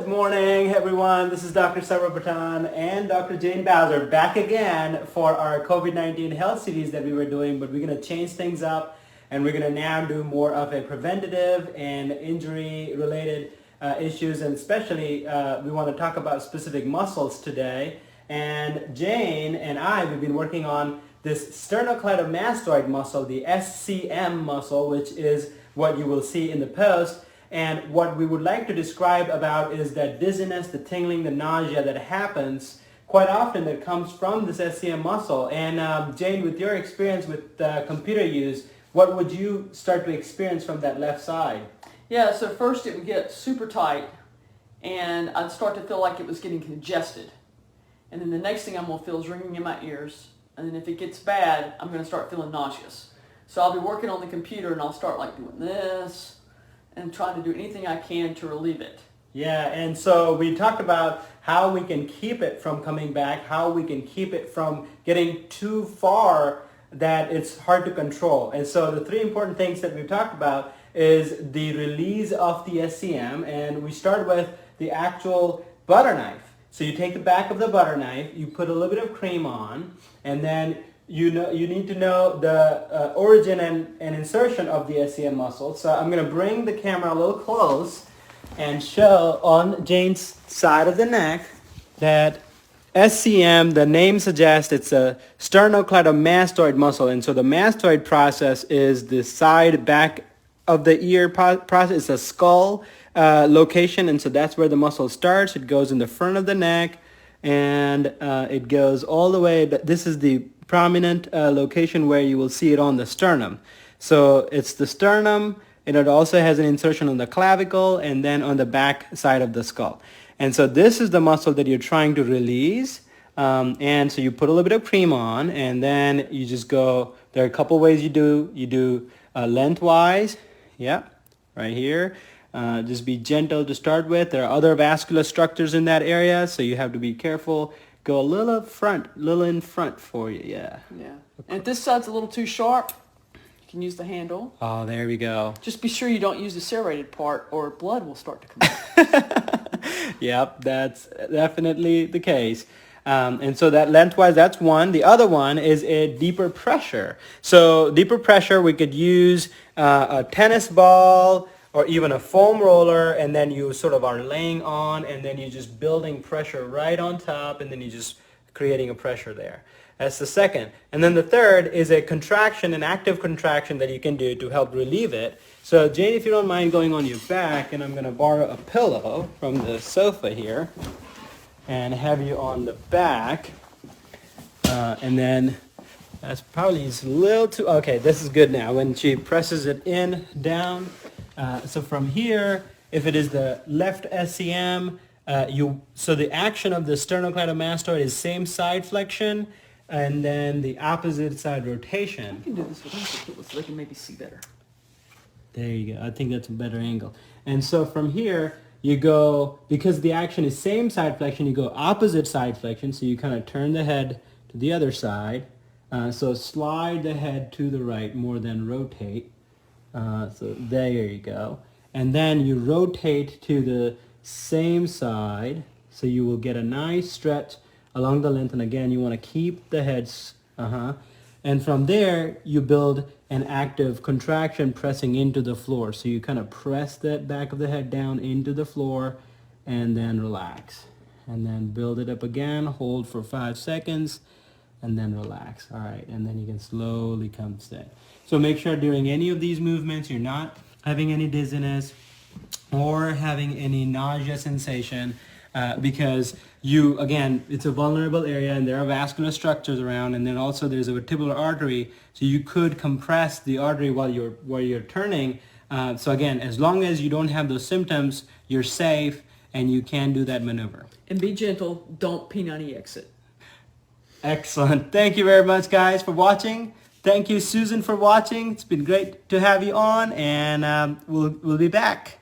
Good morning, everyone. This is Dr. Sarvapatan and Dr. Jane Bowser back again for our COVID-19 health series that we were doing, but we're going to change things up and we're going to now do more of a preventative and injury-related issues, and especially we want to talk about specific muscles today. And Jane and I, we've been working on this sternocleidomastoid muscle, the SCM muscle, which is what you will see in the post. And what we would like to describe about is that dizziness, the tingling, the nausea that happens quite often that comes from this SCM muscle. And Jane, with your experience with computer use, what would you start to experience from that left side? Yeah, so first it would get super tight and I'd start to feel like it was getting congested. And then the next thing I'm going to feel is ringing in my ears. And then if it gets bad, I'm going to start feeling nauseous. So I'll be working on the computer and I'll start like doing this and trying to do anything I can to relieve it. Yeah, and so we talked about how we can keep it from coming back, how we can keep it from getting too far that it's hard to control. And so the three important things that we've talked about is the release of the SCM, and we start with the actual butter knife. So you take the back of the butter knife, you put a little bit of cream on, and then you need to know the origin and insertion of the SCM muscle. So I'm going to bring the camera a little close and show on Jane's side of the neck that SCM, the name suggests it's a sternocleidomastoid muscle. And so the mastoid process is the side back of the ear process. It's a skull location, and so that's where the muscle starts. It goes in the front of the neck, and it goes all the way. This is the prominent location where you will see it on the sternum. So it's the sternum, and it also has an insertion on the clavicle and then on the back side of the skull. And so this is the muscle that you're trying to release. And so you put a little bit of cream on, and then you just go, there are a couple ways you do lengthwise, yeah, right here. Just be gentle to start with. There are other vascular structures in that area, so you have to be careful. Go a little in front for you, yeah. Yeah. And if this side's a little too sharp, you can use the handle. Oh, there we go. Just be sure you don't use the serrated part or blood will start to come out. Yep, that's definitely the case. And so that lengthwise, that's one. The other one is a deeper pressure. So deeper pressure, we could use a tennis ball or even a foam roller, and then you sort of are laying on, and then you're just building pressure right on top, and then you're just creating a pressure there. That's the second. And then the third is a contraction, an active contraction that you can do to help relieve it. So Jane, if you don't mind going on your back, and I'm going to borrow a pillow from the sofa here and have you on the back. And then that's probably a little too, okay, this is good now. When she presses it in, down, so from here, if it is the left SCM, so the action of the sternocleidomastoid is same side flexion, and then the opposite side rotation. You can do this with us so they can maybe see better. There you go. I think that's a better angle. And so from here, you go, because the action is same side flexion, you go opposite side flexion, so you kind of turn the head to the other side. So slide the head to the right more than rotate. So there you go. And then you rotate to the same side, so you will get a nice stretch along the length. And again, you want to keep the heads, and from there, you build an active contraction pressing into the floor. So you kind of press that back of the head down into the floor, and then relax. And then build it up again, hold for 5 seconds, and then relax. All right, and then you can slowly come steady. So make sure during any of these movements you're not having any dizziness or having any nausea sensation, because again, it's a vulnerable area and there are vascular structures around, and then also there's a vertebral artery, so you could compress the artery while you're turning. So again, as long as you don't have those symptoms, you're safe and you can do that maneuver. And be gentle, don't P90 exit. Excellent. Thank you very much, guys, for watching. Thank you, Susan, for watching. It's been great to have you on, and we'll be back.